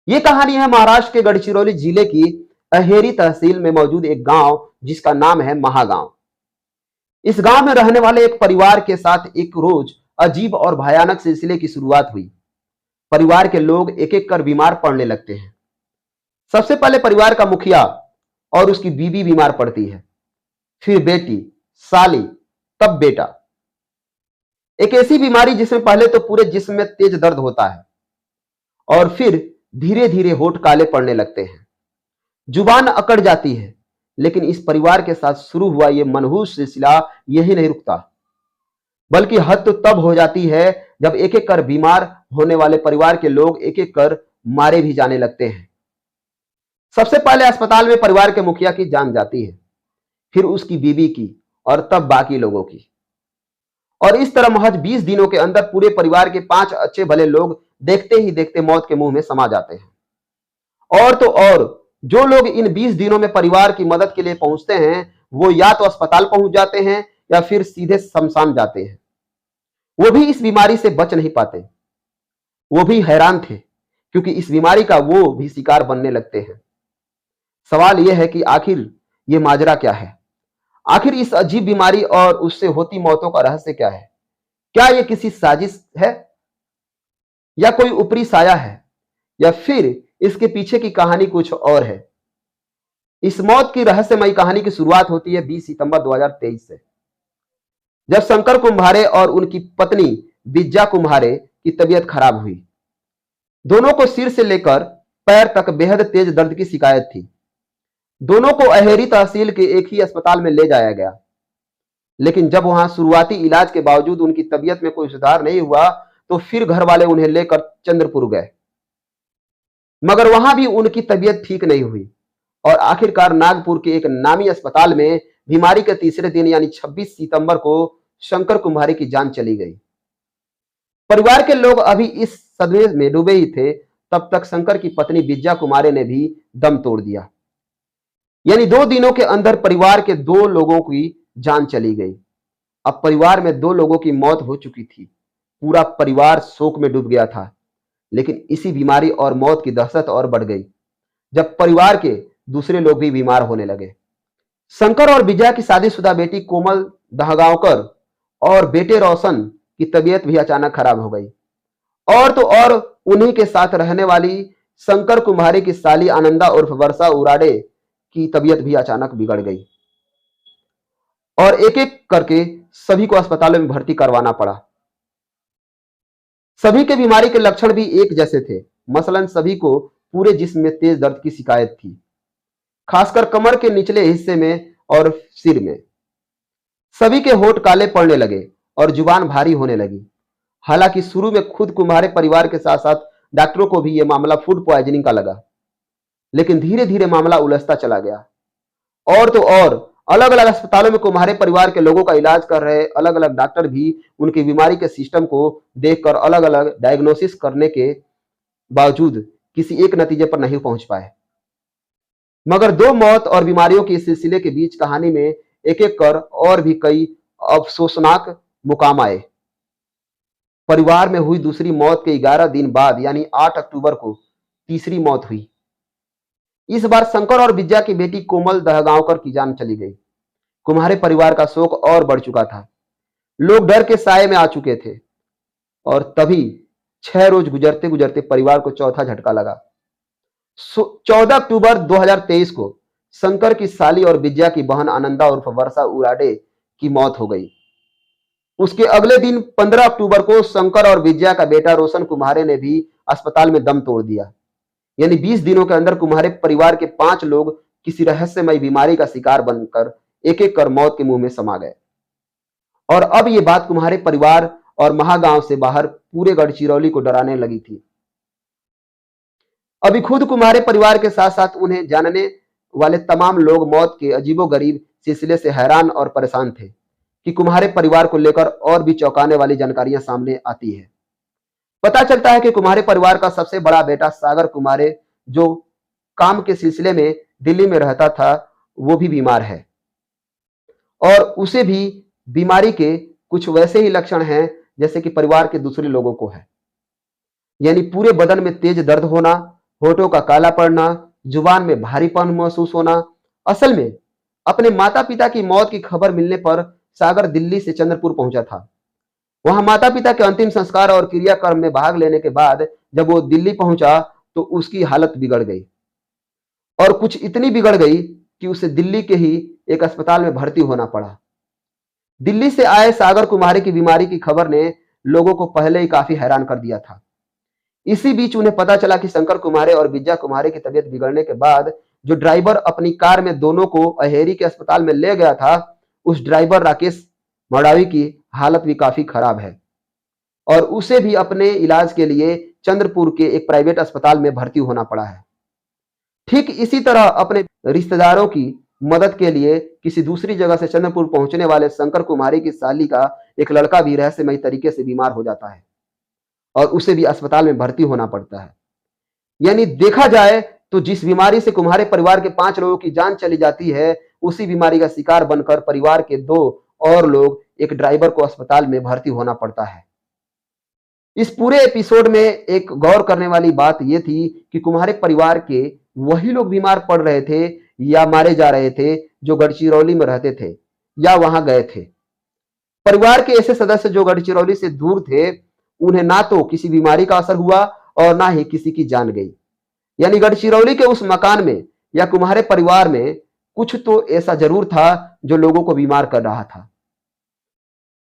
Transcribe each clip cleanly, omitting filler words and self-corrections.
ये कहानी है महाराष्ट्र के गढ़चिरौली जिले की अहेरी तहसील में मौजूद एक गांव जिसका नाम है महागांव। इस गांव में रहने वाले एक परिवार के साथ एक रोज अजीब और भयानक सिलसिले की शुरुआत हुई। परिवार के लोग एक एक कर बीमार पड़ने लगते हैं। सबसे पहले परिवार का मुखिया और उसकी बीवी बीमार पड़ती है, फिर बेटी, साली, तब बेटा। एक ऐसी बीमारी जिसमें पहले तो पूरे जिस्म में तेज दर्द होता है और फिर धीरे धीरे होंठ काले पड़ने लगते हैं, जुबान अकड़ जाती है। लेकिन इस परिवार के साथ शुरू हुआ यह मनहूस सिलसिला यही नहीं रुकता, बल्कि हद तो तब हो जाती है जब एक एक कर बीमार होने वाले परिवार के लोग एक एक कर मारे भी जाने लगते हैं। सबसे पहले अस्पताल में परिवार के मुखिया की जान जाती है, फिर उसकी बीवी की और तब बाकी लोगों की। और इस तरह महज 20 दिनों के अंदर पूरे परिवार के 5 अच्छे भले लोग देखते ही देखते मौत के मुंह में समा जाते हैं। और तो और जो लोग इन 20 दिनों में परिवार की मदद के लिए पहुंचते हैं वो या तो अस्पताल पहुंच जाते हैं या फिर सीधे शमशान जाते हैं। वो भी इस बीमारी से बच नहीं पाते। वो भी हैरान थे क्योंकि इस बीमारी का वो भी शिकार बनने लगते हैं। सवाल यह है कि आखिर ये माजरा क्या है? आखिर इस अजीब बीमारी और उससे होती मौतों का रहस्य क्या है? क्या यह किसी साजिश है या कोई ऊपरी साया है या फिर इसके पीछे की कहानी कुछ और है? इस मौत की रहस्यमयी कहानी की शुरुआत होती है 20 सितंबर 2023 से, जब शंकर कुम्हारे और उनकी पत्नी बिज्जा कुम्हारे की तबीयत खराब हुई। दोनों को सिर से लेकर पैर तक बेहद तेज दर्द की शिकायत थी। दोनों को अहेरी तहसील के एक ही अस्पताल में ले जाया गया, लेकिन जब वहां शुरुआती इलाज के बावजूद उनकी तबीयत में कोई सुधार नहीं हुआ तो फिर घर वाले उन्हें लेकर चंद्रपुर गए, मगर वहां भी उनकी तबीयत ठीक नहीं हुई और आखिरकार नागपुर के एक नामी अस्पताल में बीमारी के तीसरे दिन यानी 26 सितंबर को शंकर कुम्हारे की जान चली गई। परिवार के लोग अभी इस सदमे में डूबे ही थे, तब तक शंकर की पत्नी बिज्जा कुमारे ने भी दम तोड़ दिया। यानी 2 दिनों के अंदर परिवार के 2 लोगों की जान चली गई। अब परिवार में 2 लोगों की मौत हो चुकी थी। पूरा परिवार शोक में डूब गया था। लेकिन इसी बीमारी और मौत की दहशत और बढ़ गई जब परिवार के दूसरे लोग भी बीमार होने लगे। शंकर और विजया की शादीशुदा बेटी कोमल दहगांवकर और बेटे रोशन की तबीयत भी अचानक खराब हो गई। और तो और उन्हीं के साथ रहने वाली शंकर कुम्हारे की साली आनंदा उर्फ वर्षा उराडे की तबीयत भी अचानक बिगड़ गई और एक एक करके सभी को अस्पतालों में भर्ती करवाना पड़ा। सभी के बीमारी के लक्षण भी एक जैसे थे। मसलन सभी को पूरे जिस्म में तेज दर्द की शिकायत थी, खासकर कमर के निचले हिस्से में और सिर में। सभी के होंठ काले पड़ने लगे और जुबान भारी होने लगी। हालांकि शुरू में खुद कुम्हारे परिवार के साथ साथ डॉक्टरों को भी यह मामला फूड पॉइजनिंग का लगा, लेकिन धीरे धीरे मामला उलझता चला गया। और तो और अलग अलग अस्पतालों में कुम्हारे परिवार के लोगों का इलाज कर रहे अलग अलग डॉक्टर भी उनकी बीमारी के सिस्टम को देखकर अलग अलग डायग्नोसिस करने के बावजूद किसी एक नतीजे पर नहीं पहुंच पाए। मगर 2 मौत और बीमारियों के सिलसिले के बीच कहानी में एक एक कर और भी कई अफसोसनाक मुकाम आए। परिवार में हुई दूसरी मौत के 11 दिन बाद यानी 8 अक्टूबर को तीसरी मौत हुई। इस बार शंकर और विद्या की बेटी कोमल दहगांवकर की जान चली गई। कुम्हारे परिवार का शोक और बढ़ चुका था। लोग डर के साए में आ चुके थे और तभी 6 रोज गुजरते गुजरते परिवार को चौथा झटका लगा। 14 अक्टूबर 2023 को शंकर की साली और विद्या की बहन आनंदा उर्फ वर्षा उराडे की मौत हो गई। उसके अगले दिन 15 अक्टूबर को शंकर और विद्या का बेटा रोशन कुम्हारे ने भी अस्पताल में दम तोड़ दिया। यानी 20 दिनों के अंदर कुम्हारे परिवार के 5 लोग किसी रहस्यमयी बीमारी का शिकार बनकर एक एक कर मौत के मुंह में समा गए। और अब ये बात कुम्हारे परिवार और महागांव से बाहर पूरे गढ़चिरौली को डराने लगी थी। अभी खुद कुम्हारे परिवार के साथ साथ उन्हें जानने वाले तमाम लोग मौत के अजीबोगरीब सिलसिले से हैरान और परेशान थे कि कुम्हारे परिवार को लेकर और भी चौंकाने वाली जानकारियां सामने आती है। पता चलता है कि कुम्हारे परिवार का सबसे बड़ा बेटा सागर कुम्हारे, जो काम के सिलसिले में दिल्ली में रहता था, वो भी बीमार है और उसे भी बीमारी के कुछ वैसे ही लक्षण हैं जैसे कि परिवार के दूसरे लोगों को है। यानी पूरे बदन में तेज दर्द होना, होठों का काला पड़ना, जुबान में भारीपन महसूस होना। असल में अपने माता पिता की मौत की खबर मिलने पर सागर दिल्ली से चंद्रपुर पहुंचा था। वहां माता पिता के अंतिम संस्कार और क्रियाक्रम में भाग लेने के बाद जब वो दिल्ली पहुंचा तो उसकी हालत बिगड़ गई, और कुछ इतनी बिगड़ गई कि उसे दिल्ली के ही एक अस्पताल में भर्ती होना पड़ा। दिल्ली से आए सागर कुमारी की बीमारी की खबर ने लोगों को पहले ही काफी हैरान कर दिया था। इसी बीच उन्हें पता चला कि शंकर कुमारे और विद्या कुमारी की तबीयत बिगड़ने के बाद जो ड्राइवर अपनी कार में दोनों को अहेरी के अस्पताल में ले गया था, उस ड्राइवर राकेश मडावी की हालत भी काफी खराब है और उसे भी अपने इलाज के लिए चंद्रपुर के एक प्राइवेट अस्पताल में भर्ती होना पड़ा है। ठीक इसी तरह अपने रिश्तेदारों की मदद के लिए किसी दूसरी जगह से चंद्रपुर पहुंचने वाले शंकर कुमारी की साली का एक लड़का भी रहस्यमयी तरीके से बीमार हो जाता है और उसे भी अस्पताल में भर्ती होना पड़ता है। यानी देखा जाए तो जिस बीमारी से कुम्हारे परिवार के 5 लोगों की जान चली जाती है, उसी बीमारी का शिकार बनकर परिवार के 2 और लोग, एक ड्राइवर को अस्पताल में भर्ती होना पड़ता है। इस पूरे एपिसोड में एक गौर करने वाली बात यह थी कि कुम्हारे परिवार के वही लोग बीमार पड़ रहे थे या मारे जा रहे थे जो गढ़चिरौली में रहते थे या वहां गए थे। परिवार के ऐसे सदस्य जो गढ़चिरौली से दूर थे, उन्हें ना तो किसी बीमारी का असर हुआ और ना ही किसी की जान गई। यानी गढ़चिरौली के उस मकान में या कुम्हारे परिवार में कुछ तो ऐसा जरूर था जो लोगों को बीमार कर रहा था।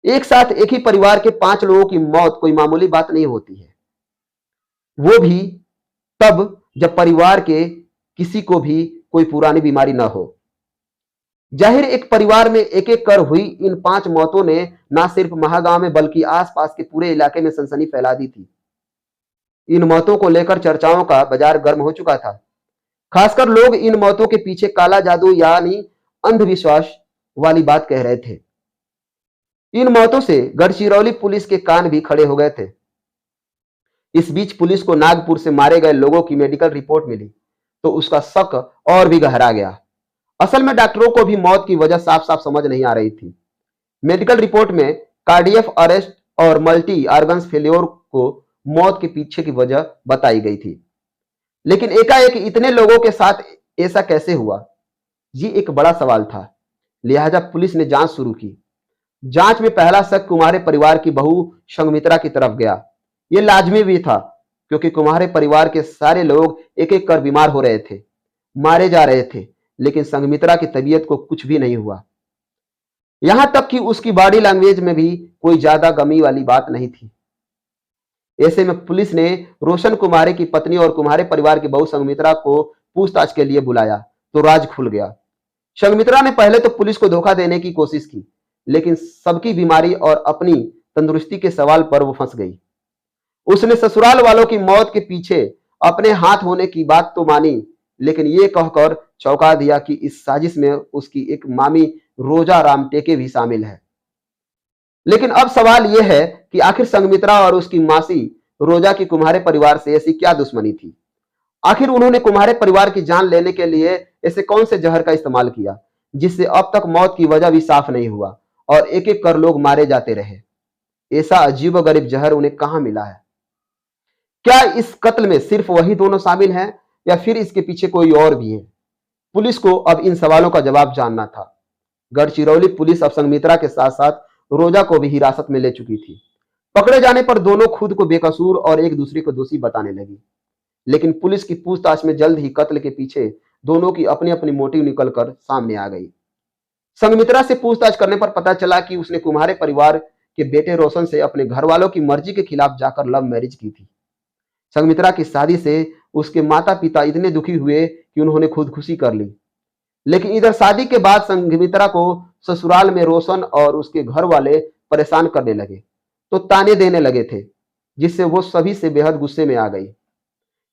एक साथ एक ही परिवार के 5 लोगों की मौत कोई मामूली बात नहीं होती है, वो भी तब जब परिवार के किसी को भी कोई पुरानी बीमारी न हो। जाहिर एक परिवार में एक एक कर हुई इन 5 मौतों ने न सिर्फ महागांव में बल्कि आसपास के पूरे इलाके में सनसनी फैला दी थी। इन मौतों को लेकर चर्चाओं का बाजार गर्म हो चुका था। खासकर लोग इन मौतों के पीछे काला जादू यानी अंधविश्वास वाली बात कह रहे थे। इन मौतों से गढ़चिरौली पुलिस के कान भी खड़े हो गए थे। इस बीच पुलिस को नागपुर से मारे गए लोगों की मेडिकल रिपोर्ट मिली तो उसका शक और भी गहरा गया। असल में डॉक्टरों को भी मौत की वजह साफ साफ समझ नहीं आ रही थी। मेडिकल रिपोर्ट में कार्डियक अरेस्ट और मल्टी ऑर्गन्स फेल्योर को मौत के पीछे की वजह बताई गई थी, लेकिन एकाएक इतने लोगों के साथ ऐसा कैसे हुआ, ये एक बड़ा सवाल था। लिहाजा पुलिस ने जांच शुरू की। जांच में पहला शक कुम्हारे परिवार की बहू संघमित्रा की तरफ गया। यह लाजमी भी था क्योंकि कुम्हारे परिवार के सारे लोग एक एक कर बीमार हो रहे थे, मारे जा रहे थे, लेकिन संघमित्रा की तबीयत को कुछ भी नहीं हुआ। यहां तक कि उसकी बॉडी लैंग्वेज में भी कोई ज्यादा गमी वाली बात नहीं थी। ऐसे में पुलिस ने रोशन कुमारे की पत्नी और कुम्हारे परिवार की बहू संघमित्रा को पूछताछ के लिए बुलाया तो राज खुल गया। संघमित्रा ने पहले तो पुलिस को धोखा देने की कोशिश की, लेकिन सबकी बीमारी और अपनी तंदुरुस्ती के सवाल पर वो फंस गई। उसने ससुराल वालों की मौत के पीछे अपने हाथ होने की बात तो मानी, लेकिन ये कहकर चौंका दिया कि इस साजिश में उसकी एक मामी रोजा रामटेके भी शामिल है। लेकिन अब सवाल यह है कि आखिर संघमित्रा और उसकी मासी रोजा की कुम्हारे परिवार से ऐसी क्या दुश्मनी थी? आखिर उन्होंने कुम्हारे परिवार की जान लेने के लिए ऐसे कौन से जहर का इस्तेमाल किया जिससे अब तक मौत की वजह भी साफ नहीं हुआ और एक एक कर लोग मारे जाते रहे? ऐसा अजीबोगरीब जहर उन्हें कहां मिला है? क्या इस कत्ल में सिर्फ वही दोनों शामिल हैं या फिर इसके पीछे कोई और भी है? पुलिस को अब इन सवालों का जवाब जानना था। गढ़चिरौली पुलिस अब संघमित्रा के साथ साथ रोजा को भी हिरासत में ले चुकी थी। पकड़े जाने पर दोनों खुद को बेकसूर और एक दूसरे को दोषी बताने लगी, लेकिन पुलिस की पूछताछ में जल्द ही कत्ल के पीछे दोनों की अपनी अपनी मोटिव निकलकर सामने आ गई। संघमित्रा से पूछताछ करने पर पता चला कि उसने कुम्हारे परिवार के बेटे रोशन से अपने घर वालों की मर्जी के खिलाफ जाकर लव मैरिज की थी। संघमित्रा की शादी से उसके माता पिता इतने दुखी हुए कि उन्होंने खुदकुशी कर ली, लेकिन इधर शादी के बाद संघमित्रा को ससुराल में रोशन और उसके घर वाले परेशान करने लगे तो ताने देने लगे थे, जिससे वो सभी से बेहद गुस्से में आ गई।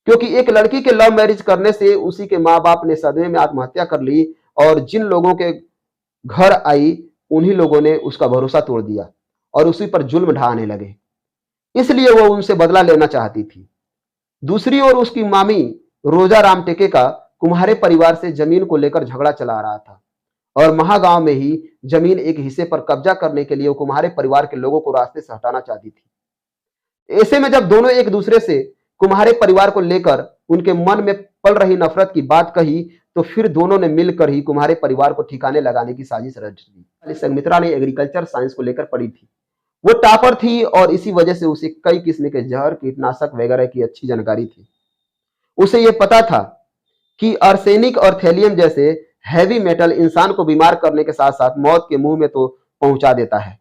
क्योंकि एक लड़की के लव मैरिज करने से उसी के माँ बाप ने सदमे में आत्महत्या कर ली और जिन लोगों के घर आई उन्हीं लोगों ने उसका भरोसा तोड़ दिया और उसी पर जुल्म ढाने लगे, इसलिए वो उनसे बदला लेना चाहती थी। दूसरी ओर उसकी मामी रोजा रामटेके का कुम्हारे परिवार से जमीन को लेकर झगड़ा चला रहा था और महागांव में ही जमीन एक हिस्से पर कब्जा करने के लिए वो कुम्हारे परिवार के लोगों को रास्ते से हटाना चाहती थी। ऐसे में जब दोनों एक दूसरे से कुम्हारे परिवार को लेकर उनके मन में पल रही नफरत की बात कही तो फिर दोनों ने मिलकर ही कुम्हारे परिवार को ठिकाने लगाने की साजिश रच दी। संघमित्रा ने एग्रीकल्चर साइंस को लेकर पढ़ी थी, वो टॉपर थी और इसी वजह से उसे कई किस्म के जहर, कीटनाशक वगैरह की अच्छी जानकारी थी। उसे ये पता था कि आर्सेनिक और थैलियम जैसे हैवी मेटल इंसान को बीमार करने के साथ साथ मौत के मुंह में तो पहुंचा देता है,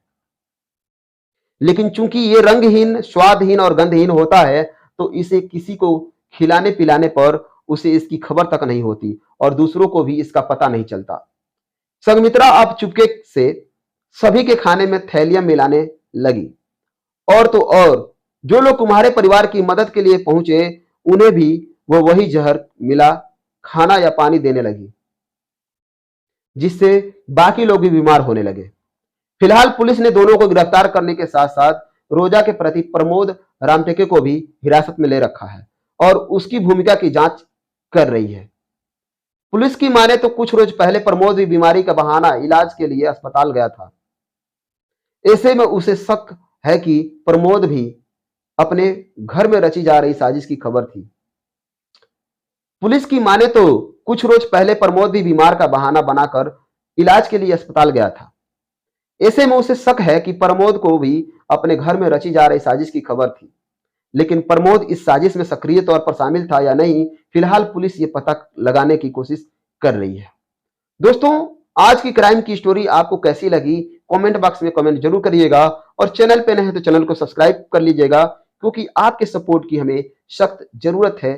लेकिन चूंकि ये रंगहीन, स्वादहीन और गंधहीन होता है तो इसे किसी को खिलाने पिलाने पर उसे इसकी खबर तक नहीं होती और दूसरों को भी इसका पता नहीं चलता। संघमित्रा अब चुपके से सभी के खाने में थैलियम मिलाने लगी और तो और जो लोग कुम्हारे परिवार की मदद के लिए पहुंचे उन्हें भी वो वही जहर मिला खाना या पानी देने लगी, जिससे बाकी लोग भी बीमार होने लगे। फिलहाल पुलिस ने दोनों को गिरफ्तार करने के साथ साथ रोजा के प्रति प्रमोद रामटेके को भी हिरासत में ले रखा है और उसकी भूमिका की जांच कर रही है। पुलिस की माने तो कुछ रोज पहले प्रमोद भी बीमारी का बहाना इलाज के लिए अस्पताल गया था। ऐसे में उसे शक है कि प्रमोद भी अपने घर में रची जा रही साजिश की खबर थी। पुलिस की माने तो कुछ रोज पहले प्रमोद भी बीमार का बहाना बनाकर इलाज के लिए अस्पताल गया था। ऐसे में उसे शक है कि प्रमोद को भी अपने घर में रची जा रही साजिश की खबर थी, लेकिन प्रमोद इस साजिश में सक्रिय तौर पर शामिल था या नहीं, फिलहाल पुलिस ये पता लगाने की कोशिश कर रही है। दोस्तों, आज की क्राइम की स्टोरी आपको कैसी लगी कमेंट बॉक्स में कमेंट जरूर करिएगा और चैनल पे नए हैं तो चैनल को सब्सक्राइब कर लीजिएगा, क्योंकि आपके सपोर्ट की हमें सख्त जरूरत है।